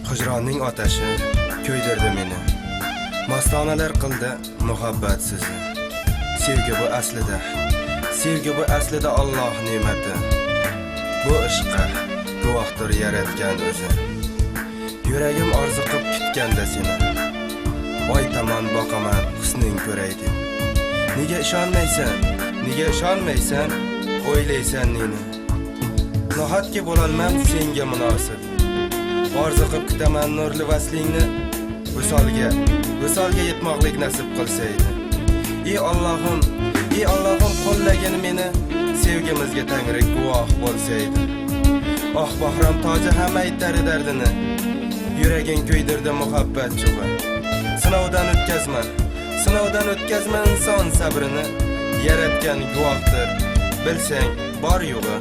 Hicronning otashi ko'ydirdi meni. Mastonalar qildi muhabbat sizi. Sevgi bu aslida Alloh ne'mati. Bu ishqqa guvohdir yaratgan o'zi. Yuragim orziqib kutganda seni. Oy tomon boqaman husning ko'ray deb. Nega ishonmaysan? O'ylaysan neni? Nohatga bo'lolmam senga munosib. Orziqib kutaman nurli vaslingni. Visolga yetmoqlik nasib qilsaydi. Ey Allohim qo'llagin meni, sevgimizga Tangri guvoh bo'lsaydi. Oh Bahrom toji ham aytar dardini. Yuraging ko'ydirdi muhabbat chug'i. Sinovdan o'tkazma inson sabrini. Yaratgan guvohdir, bilsang bor yo'g'i.